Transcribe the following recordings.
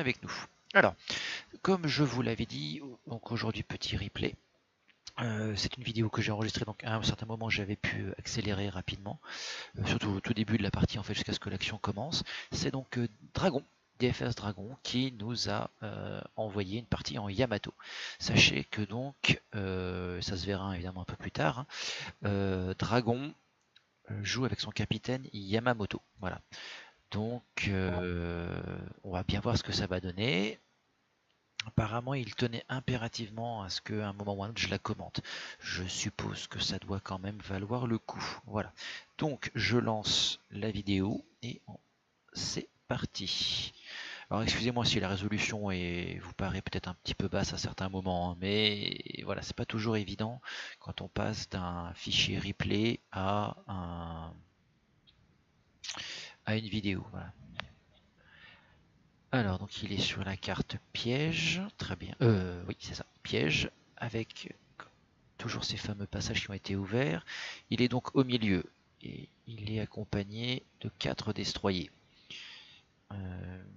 avec nous. Alors, comme je vous l'avais dit, donc aujourd'hui petit replay. C'est une vidéo que j'ai enregistrée, donc à un certain moment j'avais pu accélérer rapidement, surtout au tout début de la partie en fait jusqu'à ce que l'action commence. C'est donc Dragon, DFS Dragon, qui nous a envoyé une partie en Yamato. Sachez que donc, ça se verra évidemment un peu plus tard, hein, Dragon joue avec son capitaine Yamamoto. Voilà. Donc on va bien voir ce que ça va donner. Apparemment, il tenait impérativement à ce qu'à un moment ou un autre je la commente. Je suppose que ça doit quand même valoir le coup. Voilà. Donc, je lance la vidéo et c'est parti. Alors, excusez-moi si la résolution vous paraît peut-être un petit peu basse à certains moments, hein, mais voilà, c'est pas toujours évident quand on passe d'un fichier replay à une vidéo. Voilà. Alors, donc il est sur la carte piège, très bien. Oui, c'est ça, piège, avec toujours ces fameux passages qui ont été ouverts. Il est donc au milieu, et il est accompagné de 4 destroyers.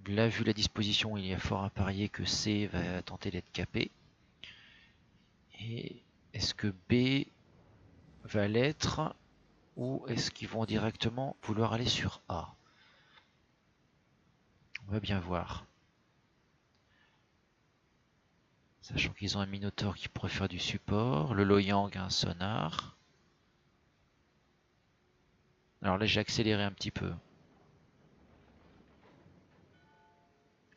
Là, vu la disposition, il y a fort à parier que C va tenter d'être capé. Et est-ce que B va l'être, ou est-ce qu'ils vont directement vouloir aller sur A? On va bien voir. Sachant qu'ils ont un Minotaur qui pourrait faire du support. Le Loyang a un sonar. Alors là, j'ai accéléré un petit peu.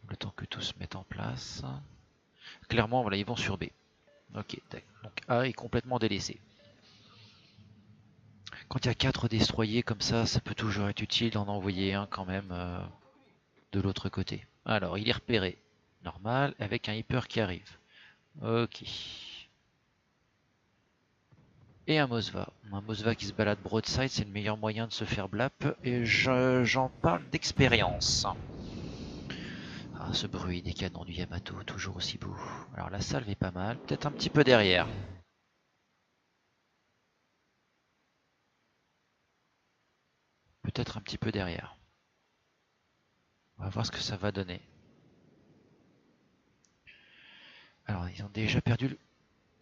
Le temps que tout se mette en place. Clairement, voilà, ils vont sur B. Ok, donc A est complètement délaissé. Quand il y a 4 destroyers comme ça peut toujours être utile d'en envoyer un quand même de l'autre côté. Alors, il est repéré. Normal, avec un hyper qui arrive. Ok. Et un Mosva. Un Mosva qui se balade broadside, c'est le meilleur moyen de se faire blap. Et j'en parle d'expérience. Ah, ce bruit des canons du Yamato, toujours aussi beau. Alors la salve est pas mal, peut-être un petit peu derrière. Peut-être un petit peu derrière. On va voir ce que ça va donner. Alors ils ont déjà perdu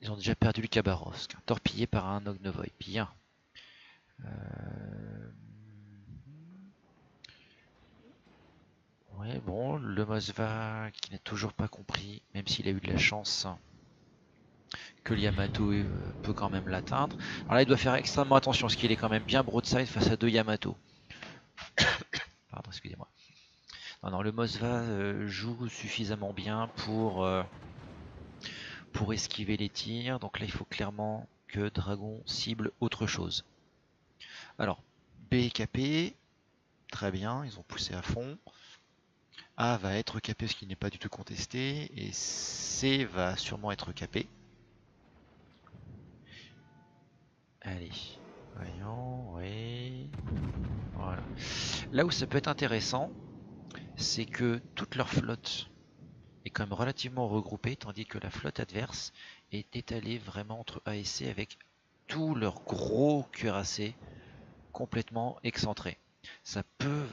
le Khabarovsk, torpillé par un Ognovoy. Bien. Ouais, bon, le Mosva qui n'a toujours pas compris, même s'il a eu de la chance que le Yamato peut quand même l'atteindre. Alors là, il doit faire extrêmement attention, parce qu'il est quand même bien broadside face à 2 Yamato. Pardon, excusez-moi. Non, le Mosva joue suffisamment bien pour esquiver les tirs. Donc là, il faut clairement que Dragon cible autre chose. Alors, B est capé. Très bien, ils ont poussé à fond. A va être capé, ce qui n'est pas du tout contesté. Et C va sûrement être capé. Allez, voyons, oui. Voilà. Là où ça peut être intéressant, c'est que toute leur flotte est quand même relativement regroupée, tandis que la flotte adverse est étalée vraiment entre A et C avec tout leur gros cuirassé complètement excentré. Ça peut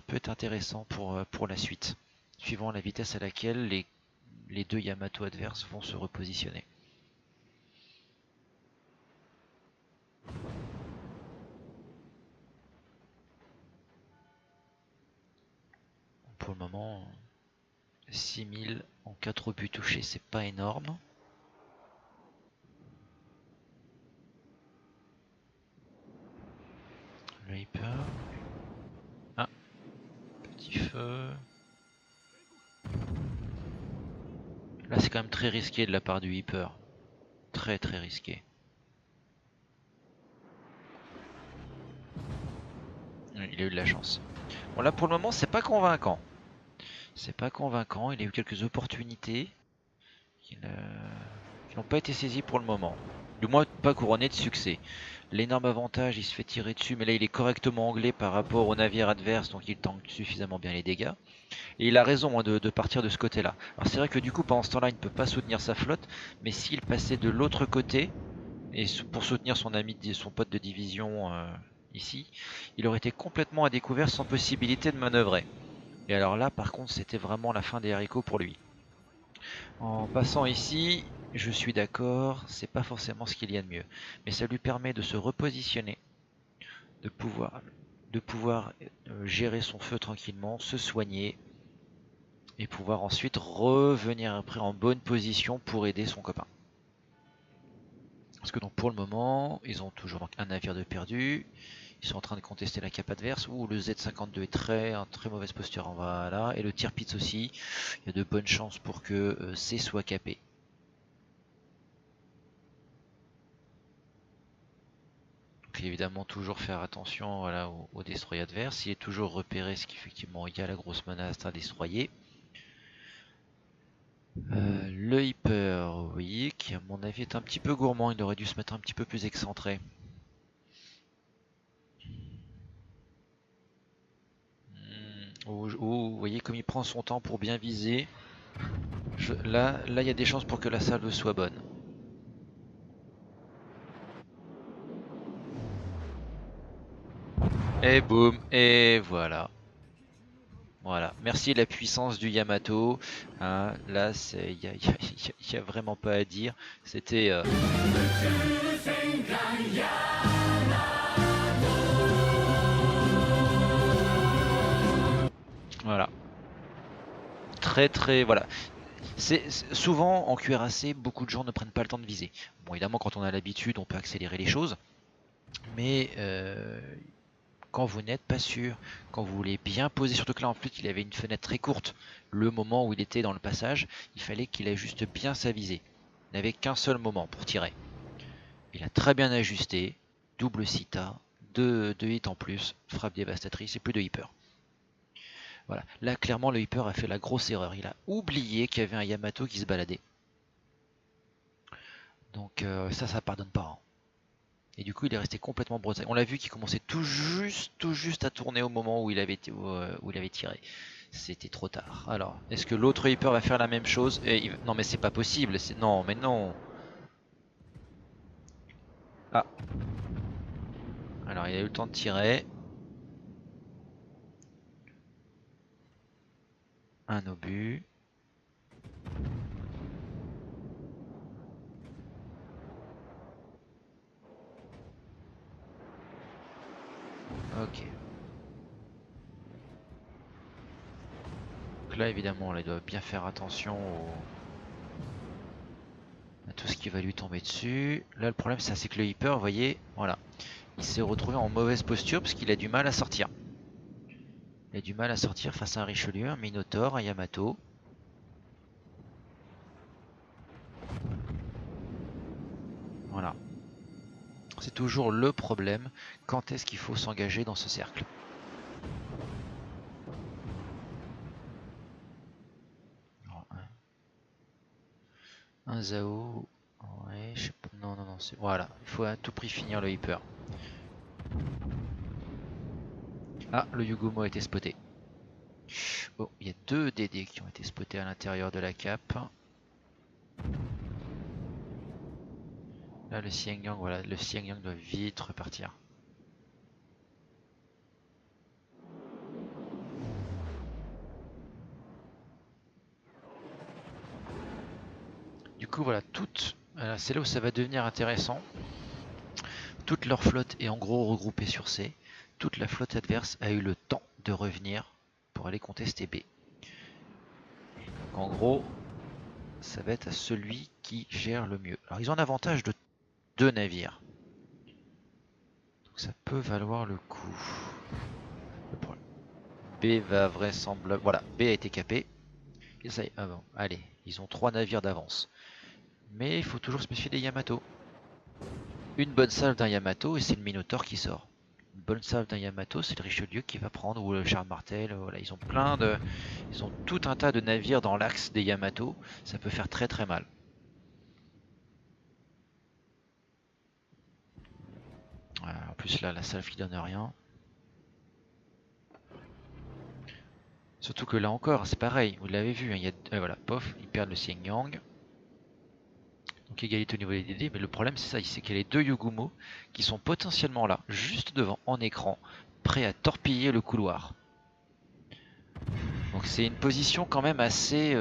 être intéressant pour la suite, suivant la vitesse à laquelle les 2 Yamato adverses vont se repositionner. Pour le moment, 6000 en 4 buts touchés, c'est pas énorme. Le hyper. Ah, petit feu. Là, c'est quand même très risqué de la part du hyper. Très très risqué. Il a eu de la chance. Bon, là pour le moment, c'est pas convaincant. C'est pas convaincant. Il a eu quelques opportunités qui n'ont pas été saisies pour le moment. Du moins, pas couronnées de succès. L'énorme avantage, il se fait tirer dessus, mais là il est correctement anglais par rapport au navire adverse, donc il tank suffisamment bien les dégâts. Et il a raison hein, de partir de ce côté-là. Alors c'est vrai que du coup, pendant ce temps-là, il ne peut pas soutenir sa flotte, mais s'il passait de l'autre côté, et pour soutenir son ami, son pote de division ici, il aurait été complètement à découvert sans possibilité de manœuvrer. Et alors là, par contre, c'était vraiment la fin des haricots pour lui. En passant ici, je suis d'accord, c'est pas forcément ce qu'il y a de mieux. Mais ça lui permet de se repositionner, de pouvoir, gérer son feu tranquillement, se soigner, et pouvoir ensuite revenir après en bonne position pour aider son copain. Parce que donc pour le moment, ils ont toujours donc un navire de perdu. Ils sont en train de contester la cape adverse. Où le Z52 est en très mauvaise posture. Voilà. Et le Tirpitz aussi. Il y a de bonnes chances pour que C soit capé. Donc évidemment toujours faire attention voilà, au destroyer adverse. Il est toujours repéré ce qu'effectivement il y a la grosse menace à destroyer. Le Hyper, oui, qui à mon avis est un petit peu gourmand. Il aurait dû se mettre un petit peu plus excentré. Oh, vous voyez comme il prend son temps pour bien viser. Là, il y a des chances pour que la salve soit bonne. Et boum, et voilà. Voilà, merci la puissance du Yamato. Hein, là, il y a vraiment pas à dire. C'était voilà, très voilà. C'est souvent en cuirassé, beaucoup de gens ne prennent pas le temps de viser. Bon, évidemment, quand on a l'habitude, on peut accélérer les choses, mais quand vous n'êtes pas sûr, quand vous voulez bien poser, surtout que là en plus il avait une fenêtre très courte, le moment où il était dans le passage, il fallait qu'il ajuste bien sa visée. Il n'avait qu'un seul moment pour tirer. Il a très bien ajusté, double Sita, deux hits en plus, frappe dévastatrice et plus de hyper. Voilà, là clairement le hyper a fait la grosse erreur, il a oublié qu'il y avait un Yamato qui se baladait. Donc ça pardonne pas. Hein. Et du coup, il est resté complètement brossé. On l'a vu qu'il commençait tout juste à tourner au moment où il avait tiré. C'était trop tard. Alors, est-ce que l'autre Hyper va faire la même chose? Non, mais c'est pas possible. Non, mais non. Ah. Alors, il a eu le temps de tirer. Un obus. Ok. Donc là, évidemment, il doit bien faire attention à tout ce qui va lui tomber dessus. Là, le problème, c'est que le Hyper, vous voyez, voilà. Il s'est retrouvé en mauvaise posture parce qu'il a du mal à sortir. Il a du mal à sortir face à un Richelieu, un Minotaur, un Yamato. Voilà. C'est toujours le problème. Quand est-ce qu'il faut s'engager dans ce cercle? Alors, un Zao. Ouais, je sais pas. Non, non, non. Voilà. Il faut à tout prix finir le Hyper. Ah, le Yugumo a été spoté. Bon, il y a deux DD qui ont été spotés à l'intérieur de la cape. Là, le Xiangyang, voilà. Le Xiangyang doit vite repartir. Du coup, voilà, c'est là où ça va devenir intéressant. Toute leur flotte est en gros regroupée sur C. Toute la flotte adverse a eu le temps de revenir pour aller contester B. Donc en gros, ça va être à celui qui gère le mieux. Alors ils ont un avantage de 2 navires. Donc ça peut valoir le coup. B va vraisemblablement... Voilà, B a été capé. Et ça y est, ah bon, allez, ils ont 3 navires d'avance. Mais il faut toujours se méfier des Yamato. Une bonne salve d'un Yamato et c'est le Minotaur qui sort. Une bonne salve d'un Yamato, c'est le Richelieu qui va prendre, ou le Charles Martel. Voilà, ils ont ils ont tout un tas de navires dans l'axe des Yamato. Ça peut faire très très mal. Voilà, en plus là, la salve qui donne rien. Surtout que là encore, c'est pareil, vous l'avez vu, hein, voilà, pof, ils perdent le Xinjiang. Donc égalité au niveau des DD, mais le problème c'est ça, c'est qu'il y a les deux Yugumo qui sont potentiellement là, juste devant, en écran, prêts à torpiller le couloir. Donc c'est une position quand même assez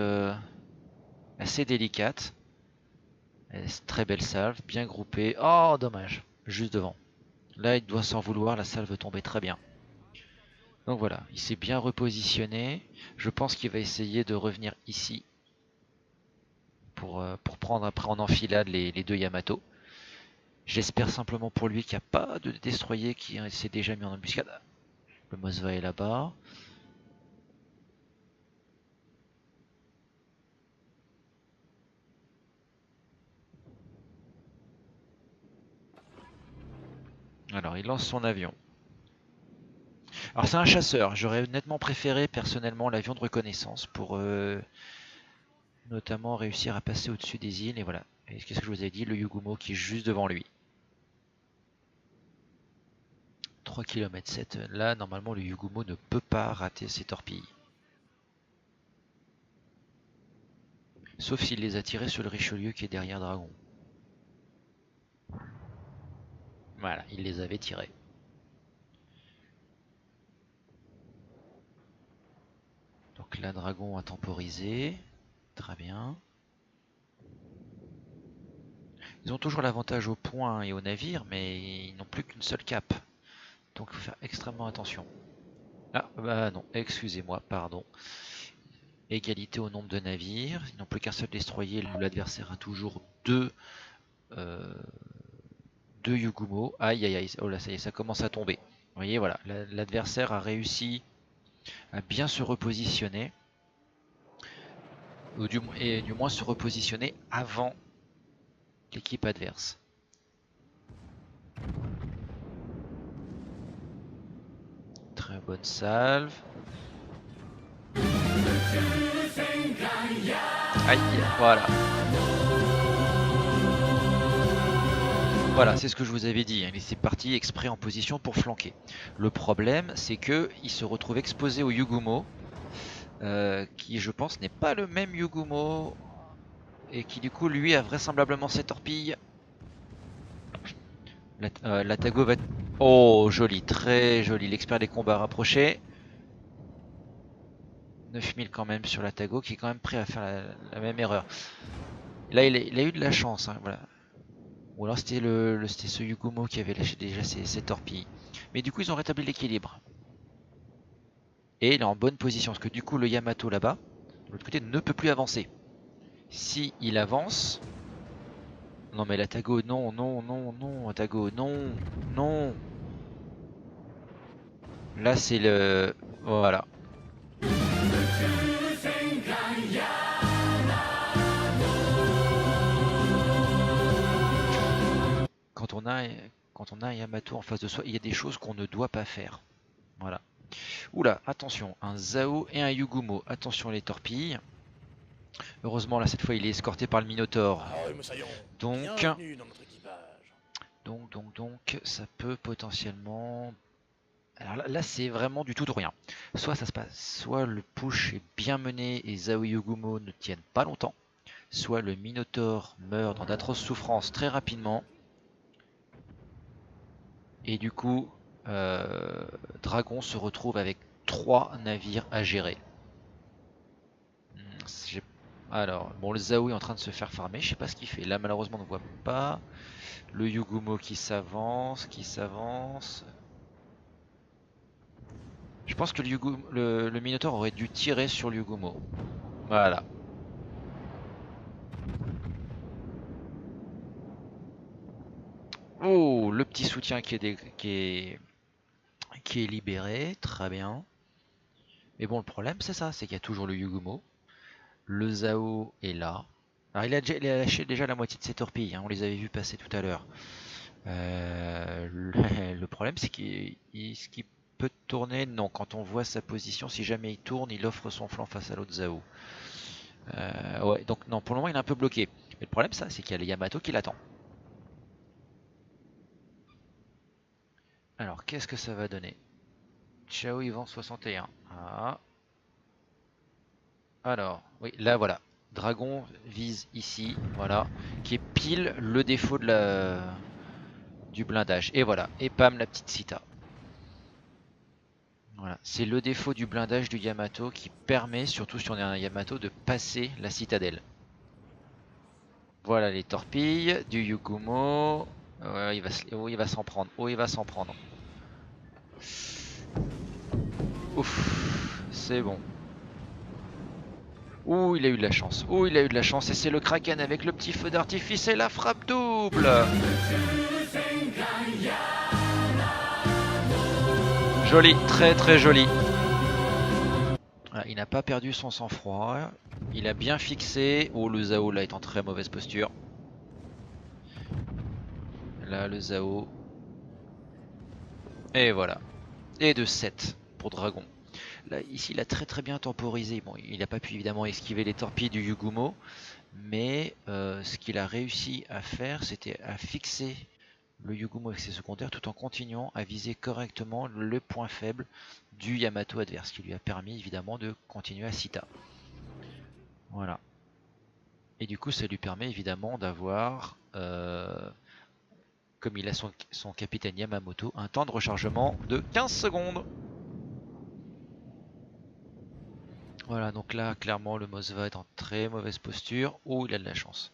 délicate. Très belle salve, bien groupée. Oh, dommage, juste devant. Là, il doit s'en vouloir, la salve tombait très bien. Donc voilà, il s'est bien repositionné. Je pense qu'il va essayer de revenir ici pour prendre après en enfilade les deux Yamato. J'espère simplement pour lui qu'il n'y a pas de destroyer qui s'est déjà mis en embuscade. Le Mosva est là-bas. Alors, il lance son avion. Alors, c'est un chasseur. J'aurais nettement préféré personnellement l'avion de reconnaissance pour notamment réussir à passer au-dessus des îles. Et voilà. Et qu'est-ce que je vous ai dit? Le Yugumo qui est juste devant lui. 3 km 7. Là, normalement, le Yugumo ne peut pas rater ses torpilles. Sauf s'il les a tirés sur le Richelieu qui est derrière Dragon. Voilà, il les avait tirés. Donc là, Dragon a temporisé. Très bien. Ils ont toujours l'avantage au point et au navire, mais ils n'ont plus qu'une seule cape. Donc il faut faire extrêmement attention. Ah, bah non, excusez-moi, pardon. Égalité au nombre de navires. Ils n'ont plus qu'un seul destroyer. L'adversaire a toujours euh, deux Yugumo. Aïe, aïe, aïe. Oh là, ça y est, ça commence à tomber. Vous voyez, voilà. L'adversaire a réussi à bien se repositionner. Et du moins se repositionner avant l'équipe adverse. Très bonne salve. Aïe, voilà. Voilà, c'est ce que je vous avais dit. Il s'est parti exprès en position pour flanquer. Le problème, c'est que il se retrouve exposé au Yugumo, qui, je pense, n'est pas le même Yugumo, et qui, du coup, lui, a vraisemblablement ses torpilles. La Tago va... Oh, joli, très joli. L'expert des combats rapprochés. 9000 quand même sur la Tago, qui est quand même prêt à faire la même erreur. Là, il a eu de la chance, hein, voilà. Ou alors c'était ce Yugumo qui avait lâché déjà ses torpilles. Mais du coup, ils ont rétabli l'équilibre. Et il est en bonne position, parce que du coup, le Yamato là-bas, de l'autre côté, ne peut plus avancer. Si il avance... Non mais la Tago, non, non, non, non, Tago, non, non. Là, c'est le... Voilà. Quand on a, quand on a un Yamato en face de soi, il y a des choses qu'on ne doit pas faire. Voilà. Oula, attention, un Zao et un Yugumo. Attention les torpilles. Heureusement, là, cette fois, il est escorté par le Minotaur. Donc, ça peut potentiellement... Alors là, c'est vraiment du tout ou rien. Soit ça se passe, soit le push est bien mené et Zao et Yugumo ne tiennent pas longtemps, soit le Minotaur meurt dans d'atroces souffrances très rapidement. Et du coup, Dragon se retrouve avec 3 navires à gérer. Alors, bon, le Zao est en train de se faire farmer, je sais pas ce qu'il fait. Là, malheureusement, on ne voit pas. Le Yugumo qui s'avance, Je pense que le Minotaur aurait dû tirer sur le Yugumo. Voilà. Oh, le petit soutien qui est libéré, très bien. Mais bon, le problème, c'est ça, c'est qu'il y a toujours le Yugumo. Le Zao est là. Alors, il a lâché déjà la moitié de ses torpilles, hein, on les avait vus passer tout à l'heure. Le problème, c'est qu'il peut tourner. Non, quand on voit sa position, si jamais il tourne, il offre son flanc face à l'autre Zao. Ouais, donc non, pour le moment, il est un peu bloqué. Mais le problème, ça, c'est qu'il y a le Yamato qui l'attend. Alors, qu'est-ce que ça va donner? Ciao Yvan 61. Ah. Alors, oui, là voilà. Dragon vise ici, voilà, qui est pile le défaut du blindage. Et voilà, et pam, la petite Sita. Voilà, c'est le défaut du blindage du Yamato qui permet, surtout si on est un Yamato, de passer la citadelle. Voilà les torpilles du Yugumo. Oh, il va s'en prendre. Oh, il va s'en prendre. Ouf, c'est bon. Ouh, il a eu de la chance. Ouh, il a eu de la chance. Et c'est le Kraken avec le petit feu d'artifice et la frappe double. Joli, très très joli. Il n'a pas perdu son sang-froid. Il a bien fixé. Oh, le Zao là est en très mauvaise posture. Là, le Zao. Et voilà. Et de 7 pour Dragon. Là, ici, il a très très bien temporisé. Bon, il n'a pas pu évidemment esquiver les torpilles du Yugumo. Mais ce qu'il a réussi à faire, c'était à fixer le Yugumo avec ses secondaires tout en continuant à viser correctement le point faible du Yamato adverse, qui lui a permis évidemment de continuer à Sita. Voilà. Et du coup, ça lui permet évidemment d'avoir, comme il a son capitaine Yamamoto, un temps de rechargement de 15 secondes. Voilà, donc là, clairement, le Mosva est en très mauvaise posture. Oh, il a de la chance.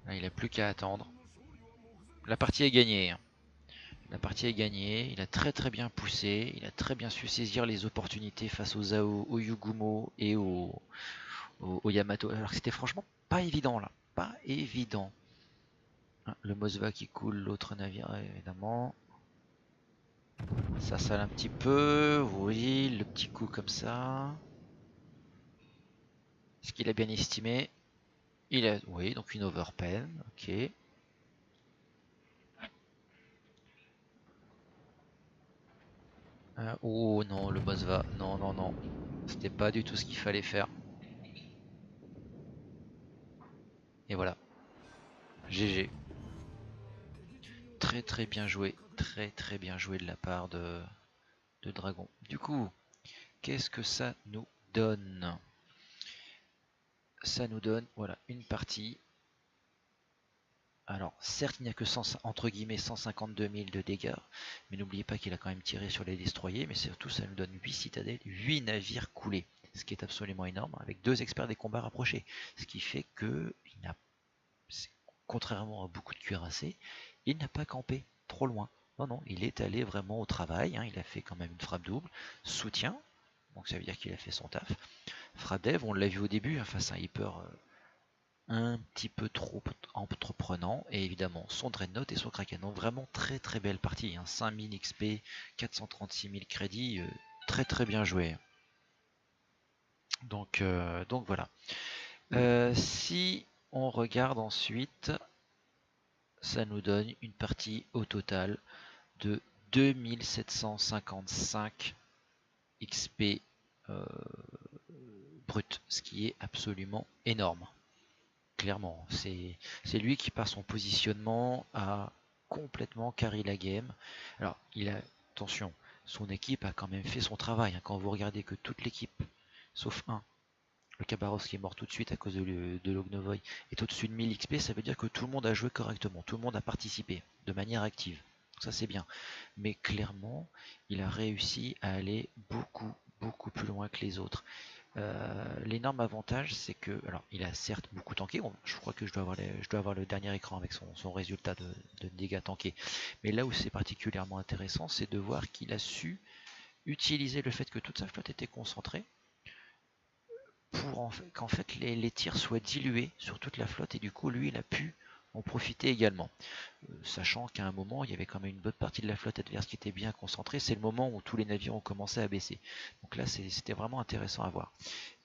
Là, il n'a plus qu'à attendre. La partie est gagnée. La partie est gagnée. Il a très très bien poussé. Il a très bien su saisir les opportunités face aux Zao, au Yugumo et au Yamato. Alors que c'était franchement pas évident là. Pas évident. Le Mosva qui coule l'autre navire évidemment. Ça sale un petit peu. Oui, le petit coup comme ça. Est-ce qu'il a bien estimé? Il a, oui, donc une overpen. Ok. Oh non, le Mosva. Non, non, non. C'était pas du tout ce qu'il fallait faire. Et voilà. GG. Très très bien joué. Très très bien joué de la part de Dragon. Du coup, qu'est-ce que ça nous donne? Ça nous donne, voilà, une partie. Alors, certes, il n'y a que 100, entre guillemets 152 000 de dégâts, mais n'oubliez pas qu'il a quand même tiré sur les destroyers, mais surtout ça nous donne 8 citadelles, 8 navires coulés, ce qui est absolument énorme, avec 2 experts des combats rapprochés, ce qui fait que, contrairement à beaucoup de cuirassés, il n'a pas campé trop loin. Non, non, il est allé vraiment au travail, hein, il a fait quand même une frappe double, soutien, donc ça veut dire qu'il a fait son taf. Frappe dev, on l'a vu au début, hein, face à un Hyper un petit peu trop entreprenant, et évidemment son Dreadnought et son Kraken. Donc vraiment très très belle partie, hein. 5000 XP, 436 000 crédits, très très bien joué. Donc voilà. Si on regarde ensuite, ça nous donne une partie au total de 2755 XP brut, ce qui est absolument énorme. Clairement, c'est lui qui par son positionnement a complètement carry la game. Alors, attention, son équipe a quand même fait son travail, hein. Quand vous regardez que toute l'équipe, sauf un, le Kabaros qui est mort tout de suite à cause de l'Ognovoy, est au-dessus de 1000 XP, ça veut dire que tout le monde a joué correctement, tout le monde a participé de manière active. Ça c'est bien. Mais clairement, il a réussi à aller beaucoup, beaucoup plus loin que les autres. L'énorme avantage, c'est que, alors, il a certes beaucoup tanké. Je crois que je dois avoir le dernier écran avec son résultat de dégâts tankés. Mais là où c'est particulièrement intéressant, c'est de voir qu'il a su utiliser le fait que toute sa flotte était concentrée pour qu'en fait les tirs soient dilués sur toute la flotte et du coup lui il a pu en profiter également. Sachant qu'à un moment il y avait quand même une bonne partie de la flotte adverse qui était bien concentrée, c'est le moment où tous les navires ont commencé à baisser. Donc là c'était vraiment intéressant à voir.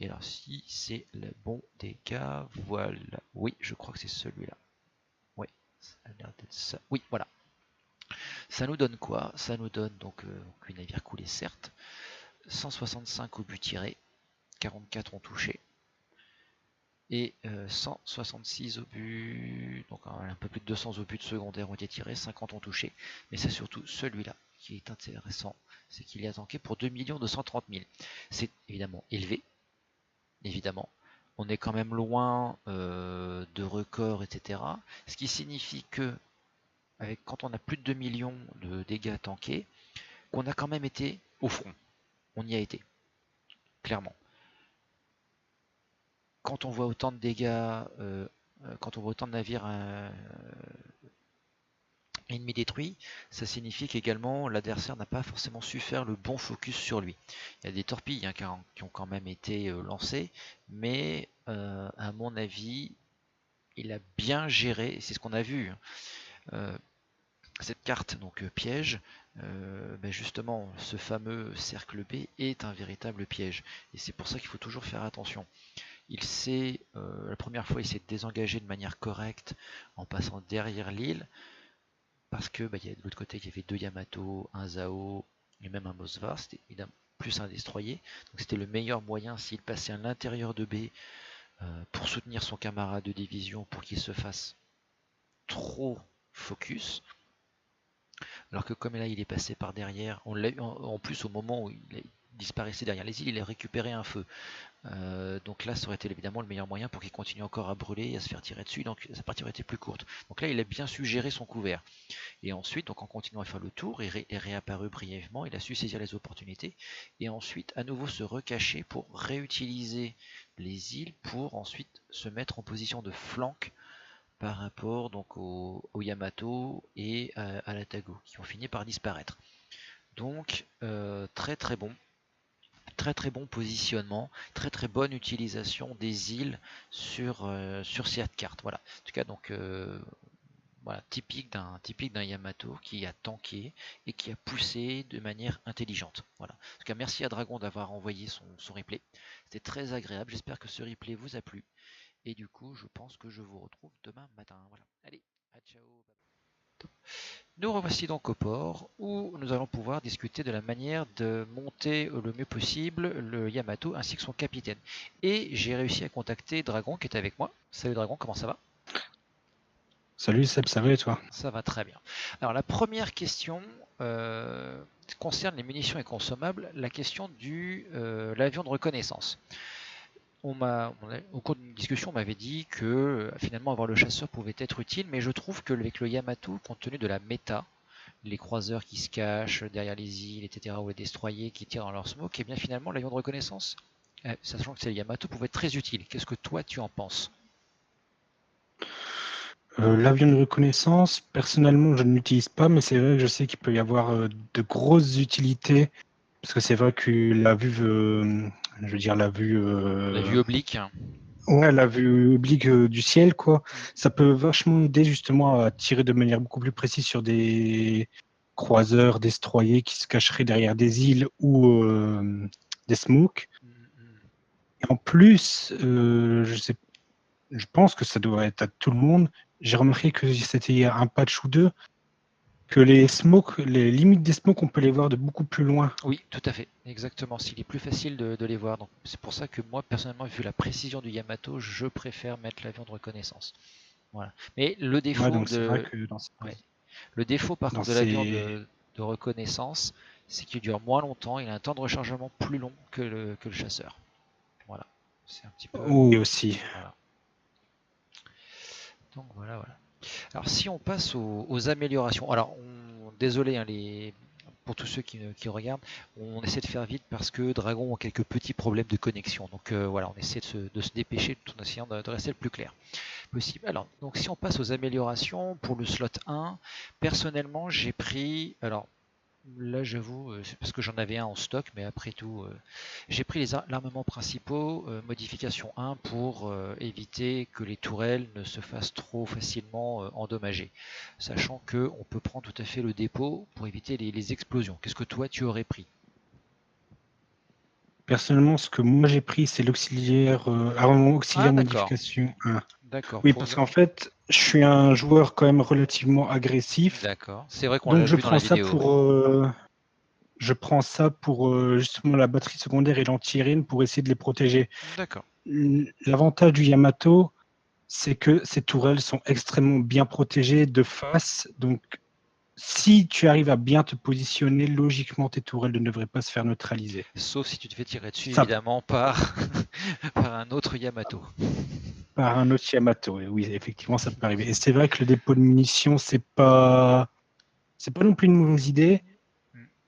Et alors si c'est le bon dégât, voilà, oui je crois que c'est celui-là. Oui, ça a l'air d'être ça. Oui, voilà. Ça nous donne quoi? Ça nous donne donc 8 navires coulés certes, 165 au but tiré, 44 ont touché, et 166 obus, donc un peu plus de 200 obus de secondaire ont été tirés, 50 ont touché, mais c'est surtout celui-là qui est intéressant, c'est qu'il a tanké pour 2 230 000. C'est évidemment élevé, évidemment. on est quand même loin de records, etc. Ce qui signifie que quand on a plus de 2 millions de dégâts tankés, qu'on a quand même été au front. On y a été, clairement. Quand on voit autant de dégâts, quand on voit autant de navires ennemis détruits, ça signifie qu'également l'adversaire n'a pas forcément su faire le bon focus sur lui. Il y a des torpilles qui ont quand même été lancées, mais à mon avis, il a bien géré, c'est ce qu'on a vu. Cette carte, donc piège, justement, ce fameux cercle B est un véritable piège. Et c'est pour ça qu'il faut toujours faire attention. Il sait, la première fois, il s'est désengagé de manière correcte en passant derrière l'île, parce que de l'autre côté, il y avait 2 Yamato, un Zao et même un Mosvar, c'était évidemment plus un destroyer. Donc c'était le meilleur moyen s'il passait à l'intérieur de B pour soutenir son camarade de division pour qu'il se fasse trop focus. Alors que comme là il est passé par derrière, on l'a en plus au moment où il disparaissait derrière les îles, il a récupéré un feu. Donc là ça aurait été évidemment le meilleur moyen pour qu'il continue encore à brûler et à se faire tirer dessus, donc sa partie aurait été plus courte. Donc là il a bien su gérer son couvert. Et ensuite, donc en continuant à faire le tour, il est réapparu brièvement, il a su saisir les opportunités, et ensuite à nouveau se recacher pour réutiliser les îles pour ensuite se mettre en position de flanc par rapport donc au Yamato et à la Tago, qui ont fini par disparaître. Donc très très bon. Très très bon positionnement, très très bonne utilisation des îles sur cette carte. Voilà. En tout cas, donc voilà, typique d'un Yamato qui a tanké et qui a poussé de manière intelligente. Voilà. En tout cas, merci à Dragon d'avoir envoyé son replay. C'était très agréable. J'espère que ce replay vous a plu. Et du coup, je pense que je vous retrouve demain matin. Voilà. Allez, à ciao. Nous revoici donc au port où nous allons pouvoir discuter de la manière de monter le mieux possible le Yamato ainsi que son capitaine. Et j'ai réussi à contacter Dragon qui est avec moi. Salut Dragon, comment ça va? Salut Seb, ça va et toi? Ça va très bien. Alors la première question concerne les munitions et consommables, la question de l'avion de reconnaissance. Au cours d'une discussion, on m'avait dit que finalement avoir le chasseur pouvait être utile, mais je trouve que avec le Yamato, compte tenu de la méta, les croiseurs qui se cachent derrière les îles, etc., ou les destroyers qui tirent dans leur smoke, et bien finalement l'avion de reconnaissance, sachant que c'est le Yamato, pouvait être très utile. Qu'est-ce que toi tu en penses? L'avion de reconnaissance, personnellement, je ne l'utilise pas, mais c'est vrai que je sais qu'il peut y avoir de grosses utilités, parce que c'est vrai que la vue, je veux dire la vue, La vue oblique. ouais, la vue oblique du ciel, quoi, ça peut vachement aider justement à tirer de manière beaucoup plus précise sur des croiseurs, destroyers qui se cacheraient derrière des îles ou des smokes. Et en plus, je pense que ça doit être à tout le monde. J'ai remarqué que c'était un patch ou deux, que les smokes, les limites des smokes, on peut les voir de beaucoup plus loin. Oui, tout à fait, exactement. S'il est plus facile de les voir. Donc c'est pour ça que moi, personnellement, vu la précision du Yamato, je préfère mettre l'avion de reconnaissance. Voilà. Mais Ouais, donc c'est vrai que ouais. Le défaut par dans contre de l'avion ces... de reconnaissance, c'est qu'il dure moins longtemps, il a un temps de rechargement plus long que le chasseur. Voilà. C'est un petit peu. Oui, aussi. Voilà. Donc voilà, voilà. Alors si on passe aux améliorations, alors désolé hein, pour tous ceux qui regardent, on essaie de faire vite parce que Dragon a quelques petits problèmes de connexion. Donc voilà, on essaie de se dépêcher tout en essayant de rester le plus clair possible. Alors, donc si on passe aux améliorations pour le slot 1, personnellement j'ai pris, alors là j'avoue, c'est parce que j'en avais un en stock, mais après tout, j'ai pris l'armement principaux, modification 1 pour éviter que les tourelles ne se fassent trop facilement endommager. Sachant que on peut prendre tout à fait le dépôt pour éviter les explosions. Qu'est-ce que toi tu aurais pris? Personnellement, ce que moi j'ai pris, c'est l'auxiliaire, armement Ah auxiliaire d'accord, modification 1. d'accord, Oui, parce qu'en fait, je suis un joueur quand même relativement agressif, d'accord. C'est vrai qu'on l'a donc vu dans la vidéo, oui. je prends ça pour justement la batterie secondaire et l'anti-aérienne pour essayer de les protéger. D'accord. L'avantage du Yamato, c'est que ces tourelles sont extrêmement bien protégées de face, donc si tu arrives à bien te positionner, logiquement, tes tourelles ne devraient pas se faire neutraliser. Sauf si tu te fais tirer dessus, Ça, évidemment, par, par un autre Yamato. par un autre Yamato, et oui, effectivement, ça peut arriver. Et c'est vrai que le dépôt de munitions, c'est pas non plus une mauvaise idée,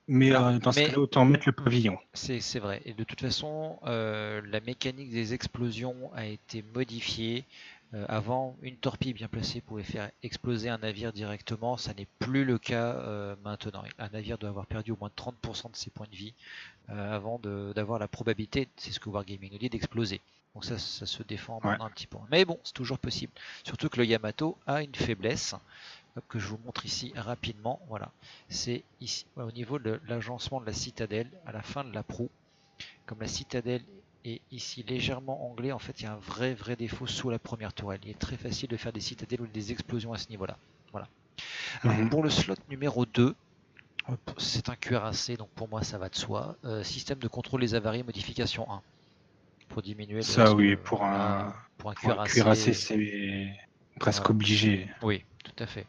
mais Alors, dans ce mais cas-là, autant mettre le pavillon. c'est vrai. Et de toute façon, la mécanique des explosions a été modifiée. Avant, une torpille bien placée pouvait faire exploser un navire directement. Ça n'est plus le cas maintenant. Un navire doit avoir perdu au moins 30% de ses points de vie avant d'avoir la probabilité, c'est ce que Wargaming nous dit, d'exploser. Donc ça se défend Ouais. maintenant un petit peu. Mais bon, c'est toujours possible. Surtout que le Yamato a une faiblesse que je vous montre ici rapidement. Voilà, c'est ici au niveau de l'agencement de la citadelle à la fin de la proue. Comme la citadelle est ici légèrement anglée, en fait il y a un vrai défaut sous la première tourelle. Il est très facile de faire des citadelles ou des explosions à ce niveau-là. Voilà. Alors pour le slot numéro 2, c'est un cuirassé, donc pour moi ça va de soi. Système de contrôle des avaries, modification 1. Pour diminuer le Ça, risque. oui, Là, pour un cuirassé, cuirassé. c'est presque Voilà. obligé. Oui, tout à fait.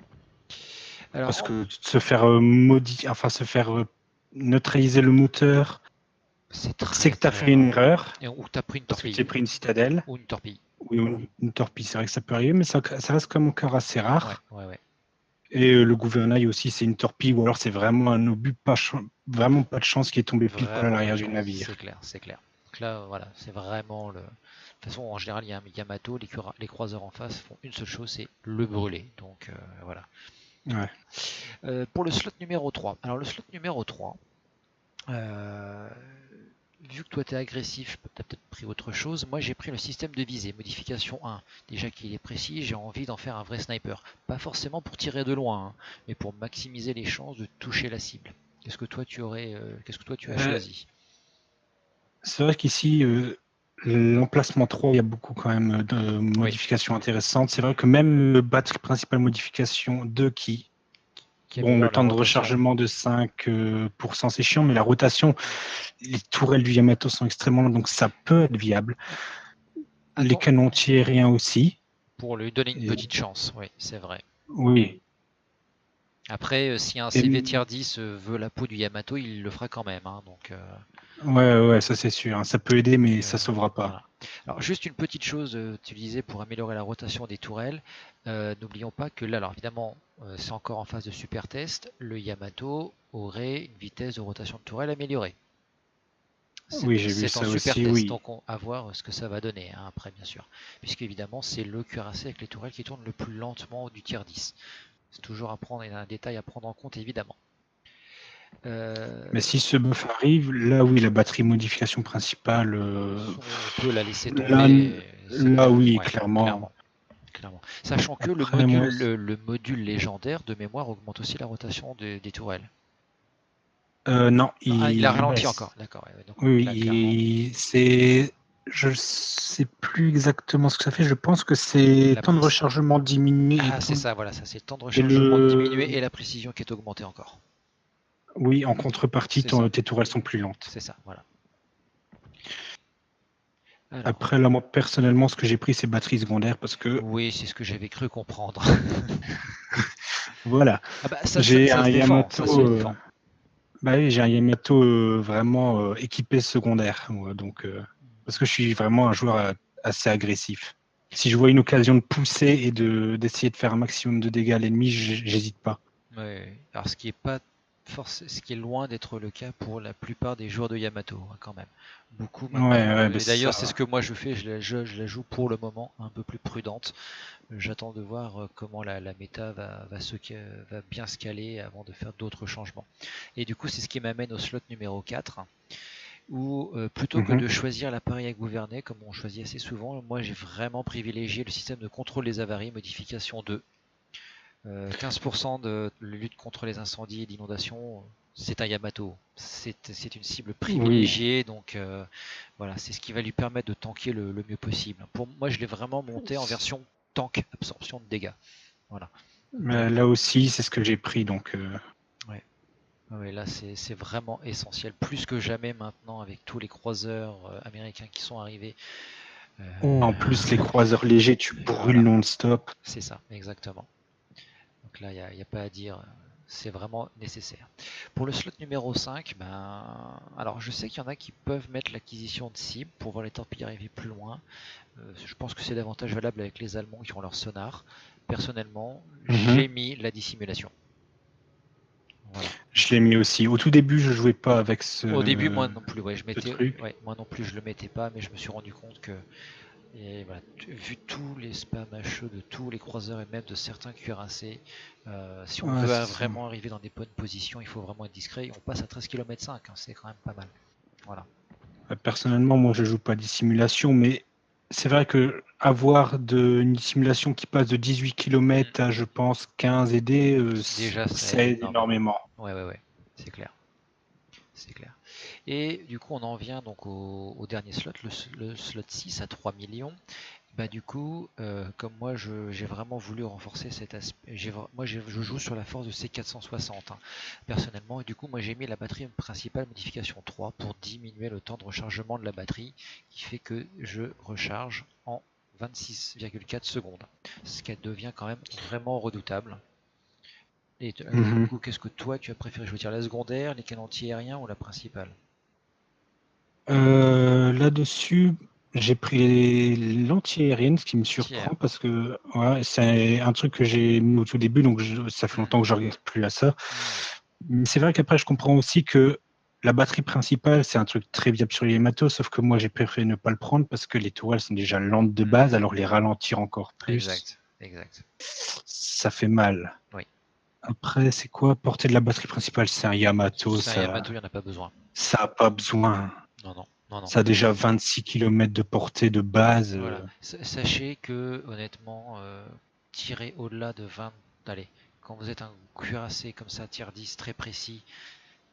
Alors, Parce que se faire se faire neutraliser le moteur, c'est c'est que tu as très fait une rare. erreur, Et où tu as pris une parce que tu as torpille. pris une citadelle, Ou une torpille. ou une torpille, c'est vrai que ça peut arriver, mais ça reste quand même encore assez rare. Ouais. Et le gouvernail aussi, c'est une torpille, ou alors c'est vraiment un obus, vraiment pas de chance qui est tombé pile poil à Vraiment pas l'arrière de du chance. navire. C'est clair. Donc là, voilà, c'est vraiment le. De toute façon, en général, il y a un Yamato, les croiseurs en face font une seule chose, c'est le brûler. Donc voilà. Ouais. Pour le slot numéro 3. Alors le slot numéro 3, euh, vu que toi tu es agressif, tu as peut-être pris autre chose. Moi j'ai pris le système de visée, modification 1. Déjà qu'il est précis, j'ai envie d'en faire un vrai sniper. Pas forcément pour tirer de loin, hein, mais pour maximiser les chances de toucher la cible. Qu'est-ce que toi tu as choisi? C'est vrai qu'ici, l'emplacement 3, il y a beaucoup quand même de Oui, modifications intéressantes. C'est vrai que même le batterie principale modification 2 qui bon, le améliore la temps de rotation. rechargement de 5%, c'est chiant, mais la rotation, les tourelles du Yamato sont extrêmement longues, donc ça peut être viable. Les Attends, canons antiaériens aussi. pour lui donner une Et, petite chance, oui, c'est vrai. oui. Après, si un Et, CV tier 10 veut la peau du Yamato, il le fera quand même, hein, donc. ouais, ça c'est sûr. Ça peut aider, mais ça sauvera pas. Voilà. Alors juste une petite chose, tu disais pour améliorer la rotation des tourelles, n'oublions pas que là, alors évidemment, c'est encore en phase de super test, le Yamato aurait une vitesse de rotation de tourelle améliorée. Oui, j'ai vu C'est en ça super aussi, test, oui. donc on va voir ce que ça va donner hein, après, bien sûr. Puisque évidemment, c'est le cuirassé avec les tourelles qui tournent le plus lentement du tier 10. C'est toujours à prendre, il y a un détail à prendre en compte évidemment. Mais si ce buff arrive, là oui, la batterie modification principale, On peut la laisser là, tomber, c'est là clair. oui, Ouais, clairement. clairement. Sachant que Après, moi, le module légendaire de mémoire augmente aussi la rotation des tourelles. non, Non, ah, il a il ralenti baisse. encore, d'accord. Ouais, donc Oui, là, clairement, je sais plus exactement ce que ça fait. Je pense que c'est la temps de prise. rechargement diminué Ah, c'est ça, voilà, ça c'est le temps de et rechargement diminué le, et la précision qui est augmentée encore. oui, en contrepartie, C'est ça, tes tourelles sont plus lentes. c'est ça, voilà. Alors, Après, là, moi, personnellement, ce que j'ai pris, c'est batterie secondaire parce que, oui, c'est ce que j'avais cru comprendre. voilà, Ah bah, j'ai ça un se défend, ça se Yamato, défend. bah oui, j'ai un Yamato vraiment équipé secondaire, moi, donc, parce que je suis vraiment un joueur assez agressif. Si je vois une occasion de pousser et d'essayer de faire un maximum de dégâts à l'ennemi, j'hésite pas. Ouais. Alors, ce qui est loin d'être le cas pour la plupart des joueurs de Yamato, hein, quand même. Beaucoup maintenant. Ouais, bah Et c'est d'ailleurs, c'est ce ça. que moi je fais. Je la joue pour le moment un peu plus prudente. J'attends de voir comment la méta va bien se caler avant de faire d'autres changements. Et du coup, c'est ce qui m'amène au slot numéro 4, où plutôt que Mhm. de choisir l'appareil à gouverner, comme on choisit assez souvent, moi j'ai vraiment privilégié le système de contrôle des avaries, modification 2. 15% de lutte contre les incendies et d'inondations, c'est un Yamato. C'est une cible Oui, privilégiée, donc voilà, c'est ce qui va lui permettre de tanker le mieux possible. Pour moi, je l'ai vraiment monté en version tank, absorption de dégâts. Voilà. Donc là aussi, c'est ce que j'ai pris, donc. ouais. Ouais, là, c'est vraiment essentiel, plus que jamais maintenant avec tous les croiseurs américains qui sont arrivés. En plus, les croiseurs légers, tu brûles Voilà, non-stop. c'est ça, exactement. Donc là, il n'y a pas à dire. c'est vraiment nécessaire. Pour le slot numéro 5, alors je sais qu'il y en a qui peuvent mettre l'acquisition de cibles pour voir les torpilles arriver plus loin. Je pense que c'est davantage valable avec les Allemands qui ont leur sonar. Personnellement, j'ai Mhm. mis la dissimulation. Voilà. Je l'ai mis aussi. Au tout début, je jouais pas avec Au début, moi ce, non plus, ouais, ce truc. moi non plus, je le mettais pas, mais je me suis rendu compte que, et voilà, vu tous les spams HE de tous les croiseurs et même de certains cuirassés, si on Ouais, veut c'est ça. vraiment arriver dans des bonnes positions, il faut vraiment être discret. On passe à 13 km 5, c'est quand même pas mal. Voilà. Personnellement, moi, je joue pas dissimulation, mais c'est vrai que avoir une dissimulation qui passe de 18 km à, je pense, 15 et D, Déjà, ça ça aide aide énormément. énormément. Ouais, c'est clair. C'est clair. Et du coup, on en vient donc au dernier slot, le slot 6 à 3 millions. Bah du coup, comme moi j'ai vraiment voulu renforcer cet aspect, je joue sur la force de C460 hein, personnellement, et du coup moi j'ai mis la batterie principale modification 3 pour diminuer le temps de rechargement de la batterie, qui fait que je recharge en 26,4 secondes, ce qui devient quand même vraiment redoutable. Et du Mhm. coup, qu'est-ce que toi tu as préféré choisir, la secondaire, les canons anti-aériens ou la principale? Là-dessus, j'ai pris l'anti-aérienne, ce qui me Anti-air. surprend parce que ouais, c'est un truc que j'ai mis au tout début, donc ça fait longtemps que je Hmm, regarde plus à ça. hmm. Mais c'est vrai qu'après, je comprends aussi que la batterie principale, c'est un truc très viable sur les matos, sauf que moi, j'ai préféré ne pas le prendre parce que les tourelles sont déjà lentes de base, Hmm. alors les ralentir encore plus, Exact, exact. ça fait mal. Oui. Après, c'est quoi porter de la batterie principale? C'est un Yamato, C'est un Yamato, il n'y en a pas besoin. ça a pas besoin. Non, non, non, non. Ça a déjà 26 km de portée de base. Voilà. Sachez que, honnêtement, tirer au-delà de 20. Allez, quand vous êtes un cuirassé comme ça, tir 10 très précis,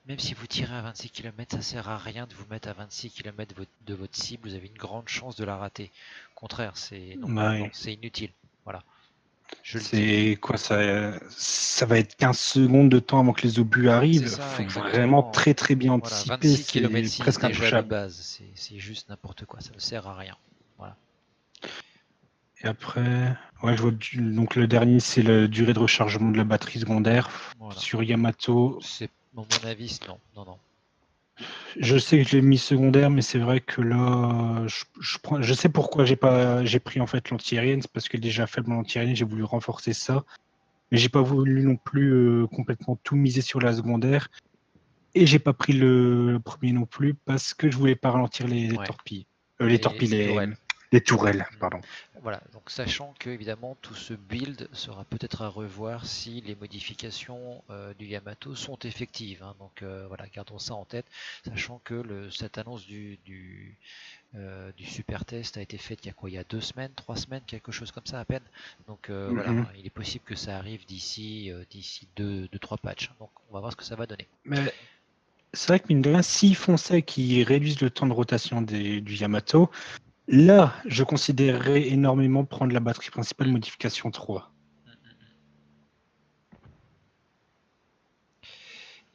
même si vous tirez à 26 km, ça sert à rien de vous mettre à 26 km de votre cible, vous avez une grande chance de la rater. Au contraire, c'est non, non, Ouais. c'est inutile. Voilà, je le dis. C'est quoi ça va être 15 secondes de temps avant que les obus C'est arrivent. ça, Faut vraiment exactement. très très bien Voilà, anticiper. 26 km C'est 6 presque déjà de intouchable. base, c'est juste n'importe quoi, ça ne sert à rien. Voilà. Et après, ouais, je vois donc le dernier, c'est la durée de rechargement de la batterie secondaire. Voilà. Sur Yamato, C'est, à mon avis, non, non, non. je sais que je l'ai mis secondaire, mais c'est vrai que là, je sais pourquoi j'ai pris en fait l'anti-aérienne, c'est parce que déjà faible en anti-aérienne, j'ai voulu renforcer ça. Mais j'ai pas voulu non plus complètement tout miser sur la secondaire. Et j'ai pas pris le premier non plus parce que je voulais pas ralentir les Ouais. torpilles. Les torpilles, Les tourelles. les tourelles, Mm. pardon. Voilà, donc sachant que évidemment tout ce build sera peut-être à revoir si les modifications du Yamato sont effectives, hein. Donc voilà, gardons ça en tête, sachant que cette annonce du super test a été faite il y a quoi, il y a 2 semaines, 3 semaines, quelque chose comme ça à peine. Donc voilà, Mhm. il est possible que ça arrive d'ici deux, trois patchs. Donc on va voir ce que ça va donner. Mais c'est vrai que mine de rien, s'ils font ça et qu'ils réduisent le temps de rotation du Yamato, là, je considérerais énormément prendre la batterie principale Mm, modification 3. mm, mm.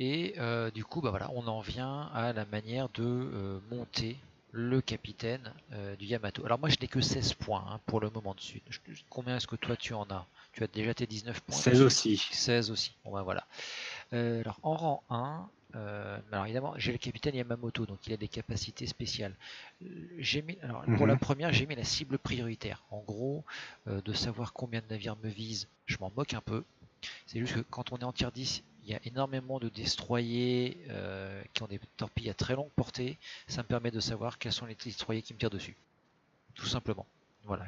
Et du coup, bah voilà, on en vient à la manière de monter le capitaine du Yamato. Alors moi, je n'ai que 16 points hein, pour le moment dessus. Combien est-ce que toi tu en as? Tu as déjà tes 19 points 16 dessus? aussi. 16 aussi. Bon bah voilà. Alors en rang 1, alors évidemment, j'ai le capitaine Yamamoto, donc il a des capacités spéciales. Alors pour la Mhm. première, j'ai mis la cible prioritaire. En gros, de savoir combien de navires me visent, je m'en moque un peu. C'est juste que quand on est en tier 10, il y a énormément de destroyers qui ont des torpilles à très longue portée. Ça me permet de savoir quels sont les destroyers qui me tirent dessus. Tout simplement. Voilà,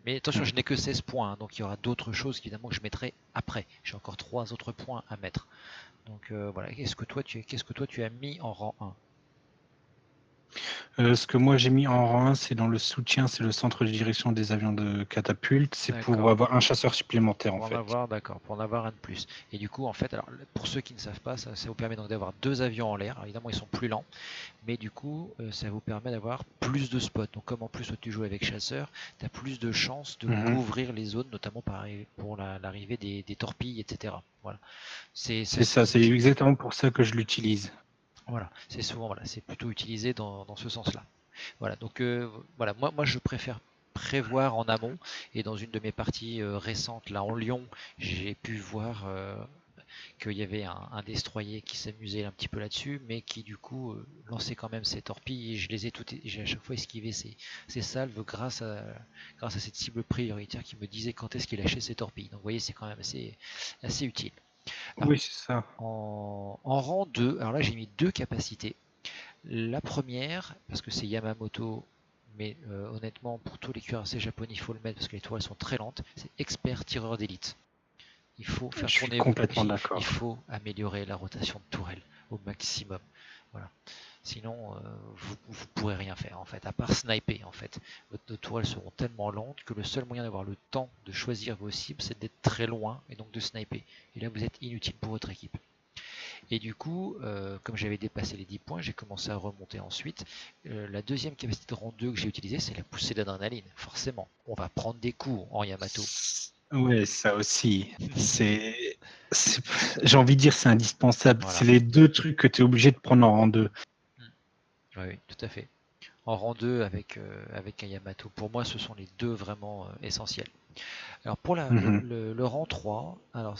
mais attention, je n'ai que 16 points, hein, donc il y aura d'autres choses évidemment que je mettrai après. J'ai encore 3 autres points à mettre. Donc voilà, qu'est-ce que toi tu as mis en rang 1? Ce que moi j'ai mis en rang 1, c'est dans le soutien, c'est le centre de direction des avions de catapulte. C'est pour D'accord. avoir un chasseur supplémentaire en Pour en fait. avoir, d'accord, pour en avoir un de plus. Et du coup, en fait, alors pour ceux qui ne savent pas, ça vous permet donc d'avoir 2 avions en l'air. Alors, évidemment, ils sont plus lents, mais du coup, ça vous permet d'avoir plus de spots. Donc, comme en plus toi, tu joues avec chasseur, tu as plus de chances de Mhm. couvrir les zones, notamment pour l'arrivée des torpilles, etc. Voilà. C'est ça, c'est exactement pour ça que je l'utilise. Voilà, c'est souvent voilà, c'est plutôt utilisé dans ce sens-là. Voilà, donc voilà, moi je préfère prévoir en amont et dans une de mes parties récentes là en Lyon, j'ai pu voir qu'il y avait un destroyer qui s'amusait un petit peu là-dessus, mais qui du coup lançait quand même ses torpilles, et je les ai toutes, j'ai à chaque fois esquivé ces salves grâce à cette cible prioritaire qui me disait quand est-ce qu'il lâchait ses torpilles. Donc vous voyez, c'est quand même assez utile. Alors, Oui, c'est ça. en rang 2, alors là j'ai mis deux capacités. La première, parce que c'est Yamamoto, mais honnêtement, pour tous les cuirassés japonais, il faut le mettre parce que les toiles sont très lentes, c'est expert tireur d'élite. Il faut Je faire suis tourner, complètement il d'accord. faut améliorer la rotation de tourelle au maximum. Voilà. Sinon, vous pourrez rien faire en fait, à part sniper en fait. Vos tourelles seront tellement lentes que le seul moyen d'avoir le temps de choisir vos cibles, c'est d'être très loin et donc de sniper. Et là, vous êtes inutile pour votre équipe. Et du coup, comme j'avais dépassé les 10 points, j'ai commencé à remonter ensuite. La deuxième capacité de rang 2 que j'ai utilisée, c'est la poussée d'adrénaline. Forcément, on va prendre des coups en Yamato. Ouais, ça aussi. C'est- J'ai envie de dire, c'est indispensable. Voilà. C'est les deux trucs que tu es obligé de prendre en rang 2. Oui, oui, tout à fait. En rang 2 avec un Yamato. Pour moi, ce sont les deux vraiment essentiels. Alors pour Mhm. le rang 3, alors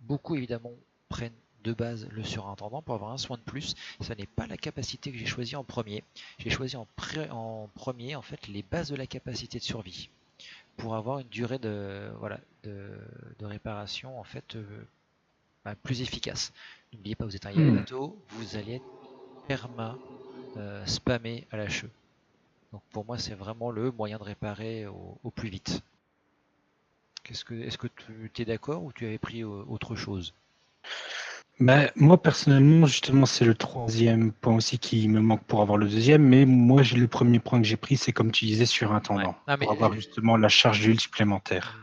beaucoup évidemment prennent de base le surintendant pour avoir un soin de plus. Ce n'est pas la capacité que j'ai choisie en premier. J'ai choisi en premier en fait les bases de la capacité de survie pour avoir une durée voilà, de réparation en fait plus efficace. N'oubliez pas, vous êtes un Mhm. Yamato, vous allez être perma spammé à la cheveux. Donc pour moi, c'est vraiment le moyen de réparer au plus vite. Est-ce que tu es d'accord ou tu avais pris autre chose? Bah, moi, personnellement, justement, c'est le troisième point aussi qui me manque pour avoir le deuxième. Mais moi, le premier point que j'ai pris, c'est comme tu disais, Ouais. surintendant, Ah, pour avoir justement la charge d'huile supplémentaire.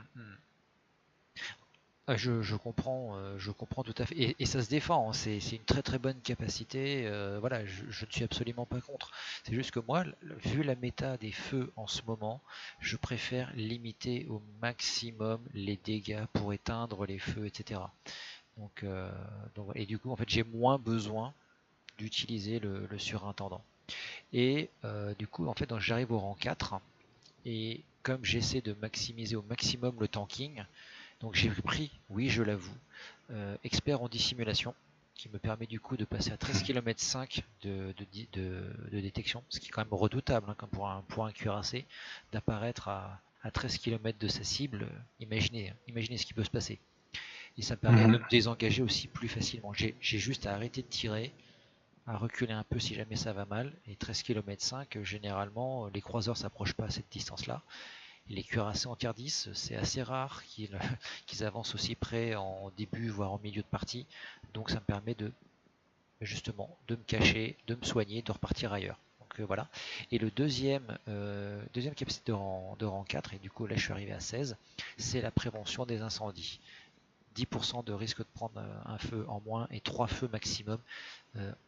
Ah, je comprends tout à fait. Et ça se défend, hein. C'est une très très bonne capacité. Voilà, je ne suis absolument pas contre. C'est juste que moi, vu la méta des feux en ce moment, je préfère limiter au maximum les dégâts pour éteindre les feux, etc. Donc, et du coup, en fait, j'ai moins besoin d'utiliser le surintendant. Et du coup, en fait, j'arrive au rang 4. Et comme j'essaie de maximiser au maximum le tanking, donc j'ai pris, oui je l'avoue, expert en dissimulation, qui me permet du coup de passer à 13 km 5 de détection, ce qui est quand même redoutable hein, comme pour un cuirassé, d'apparaître à 13 km de sa cible. Imaginez ce qui peut se passer. Et ça me permet de Mhm. me désengager aussi plus facilement. J'ai juste à arrêter de tirer, à reculer un peu si jamais ça va mal. Et 13 km 5, généralement, les croiseurs s'approchent pas à cette distance-là. Et les cuirassés en tier 10, c'est assez rare qu'ils avancent aussi près en début, voire en milieu de partie. Donc ça me permet justement de me cacher, de me soigner, de repartir ailleurs. Donc voilà. Et le deuxième capacité de rang 4, et du coup là je suis arrivé à 16, c'est la prévention des incendies. 10% de risque de prendre un feu en moins et 3 feux maximum.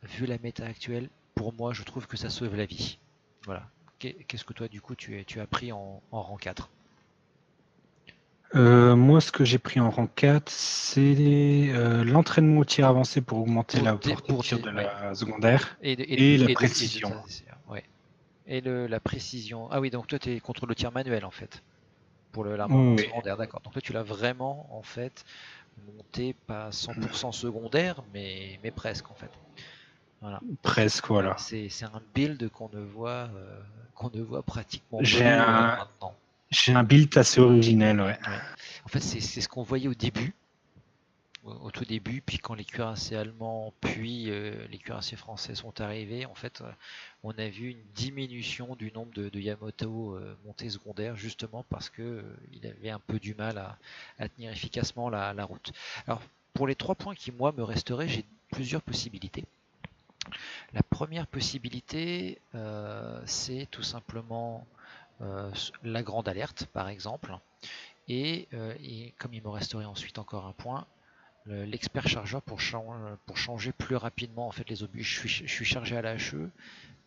Vu la méta actuelle, pour moi, je trouve que ça sauve la vie. Voilà. Qu'est-ce que toi, du coup, tu as pris en rang 4? Moi, ce que j'ai pris en rang 4, c'est l'entraînement au tir avancé pour augmenter la portée de tir de Ouais. la secondaire et la précision. Ouais. Et la précision. Ah oui, donc toi, tu es contre le tir manuel, en fait, pour l'armement Oui, secondaire, d'accord. Donc toi, tu l'as vraiment, en fait, monté, pas 100% secondaire, mais presque, en fait. Voilà. presque, Ouais, voilà. c'est un build qu'on ne voit pratiquement J'ai plus un, maintenant. j'ai un build assez originel, ouais. Ouais. En fait, c'est ce qu'on voyait au début, au tout début, puis quand les cuirassés allemands, puis les cuirassés français sont arrivés, en fait, on a vu une diminution du nombre de Yamato montés secondaires, justement parce que il avait un peu du mal à tenir efficacement la route. Alors, pour les 3 points qui, moi, me resteraient, j'ai plusieurs possibilités. La première possibilité, c'est tout simplement la grande alerte, par exemple. Et comme il me resterait ensuite encore un point, l'expert chargeur pour changer plus rapidement en fait les obus. Je suis chargé à la HE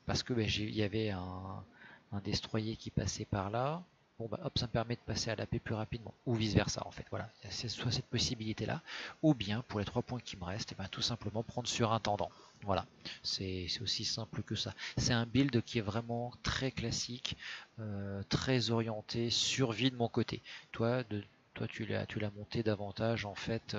parce que il y avait un destroyer qui passait par là. Bon bah hop, ça me permet de passer à la paix plus rapidement, ou vice versa en fait. Voilà, il y a soit cette possibilité là, ou bien pour les 3 points qui me restent, et ben, tout simplement prendre sur intendant. Voilà, c'est aussi simple que ça. C'est un build qui est vraiment très classique, très orienté survie de mon côté. Toi, de Toi, tu l'as monté davantage en fait,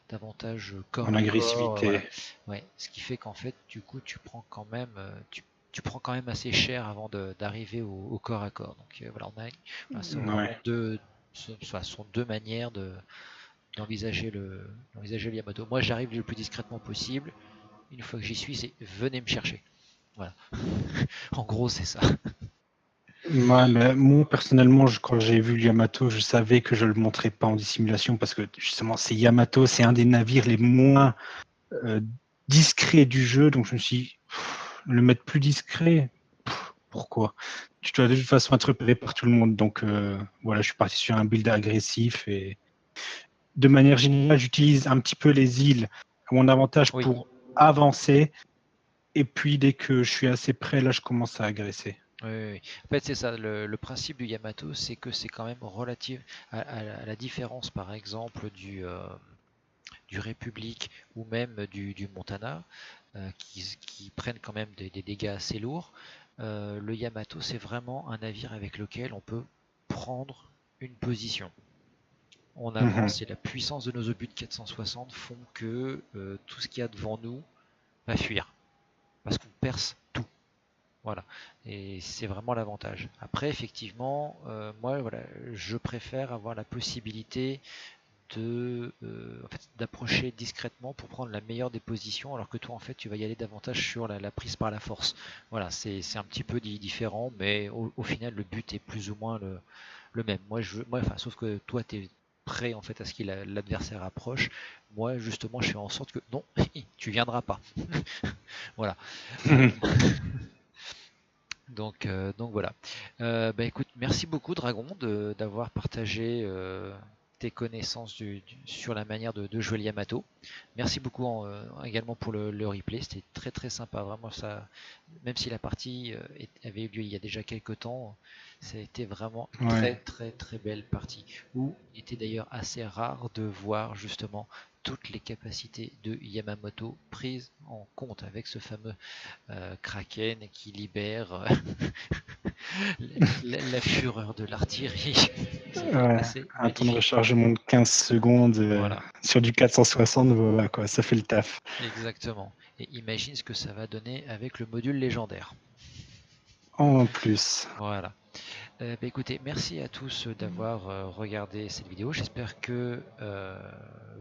davantage En corps à corps, agressivité. voilà. Ouais, ce qui fait qu'en fait, du coup, tu prends quand même assez cher avant d'arriver au corps à corps. Donc voilà, voilà, c'est vraiment Ouais. ce sont deux manières d'envisager le Yamato. Moi, j'arrive le plus discrètement possible. Une fois que j'y suis, c'est venez me chercher. Voilà. En gros, c'est ça. Ouais, mais moi, personnellement, quand j'ai vu le Yamato, je savais que je le montrais pas en dissimulation parce que justement, c'est Yamato, c'est un des navires les moins euh, discrets du jeu. Donc, je me suis dit, le mettre plus discret, pourquoi? Tu dois de toute façon être repéré par tout le monde. Donc, voilà, je suis parti sur un build agressif et de manière générale, j'utilise un petit peu les îles à mon avantage Oui. pour avancer. Et puis, dès que je suis assez près, là, je commence à agresser. Oui, oui, oui. En fait, c'est ça. Le principe du Yamato, c'est que c'est quand même relatif à la différence, par exemple, du République ou même du Montana, qui prennent quand même des dégâts assez lourds. Le Yamato, c'est vraiment un navire avec lequel on peut prendre une position. On Mhm. avance et la puissance de nos obus de 460 font que tout ce qu'il y a devant nous va fuir. Parce qu'on perce tout. Voilà. Et c'est vraiment l'avantage. Après, effectivement, moi, voilà, je préfère avoir la possibilité en fait, d'approcher discrètement pour prendre la meilleure des positions, alors que toi, en fait, tu vas y aller davantage sur la prise par la force. Voilà, c'est un petit peu différent, mais au final, le but est plus ou moins le même. Enfin, sauf que toi, tu es prêt en fait à ce que l'adversaire approche. Moi, justement, je fais en sorte que non, tu viendras pas. Voilà. Euh, donc voilà. Bah écoute, merci beaucoup Dragon d'avoir partagé tes connaissances sur la manière de jouer le Yamato. Merci beaucoup également pour le replay, c'était très très sympa, vraiment ça. Même si la partie avait eu lieu il y a déjà quelques temps, ça a été vraiment une très Ouais. très très belle partie. Où il était d'ailleurs assez rare de voir justement toutes les capacités de Yamamoto prises en compte avec ce fameux Kraken qui libère la fureur de l'artillerie. C'était Ouais, assez un temps de magnifique. rechargement de 15 secondes Voilà, sur du 460, voilà quoi, ça fait le taf. exactement. Et imagine ce que ça va donner avec le module légendaire. En plus. Voilà. Bah, écoutez, merci à tous d'avoir regardé cette vidéo. J'espère que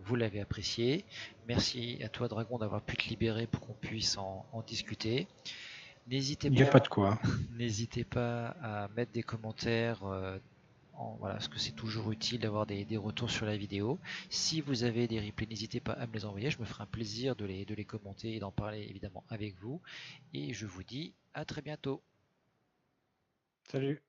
vous l'avez apprécié. Merci à toi, Dragon, d'avoir pu te libérer pour qu'on puisse en discuter. N'hésitez Il n'y a pas pas, de quoi. n'hésitez pas à mettre des commentaires. Voilà, parce que c'est toujours utile d'avoir des retours sur la vidéo. Si vous avez des replays, n'hésitez pas à me les envoyer. Je me ferai un plaisir de les commenter et d'en parler évidemment avec vous. Et je vous dis à très bientôt. Salut.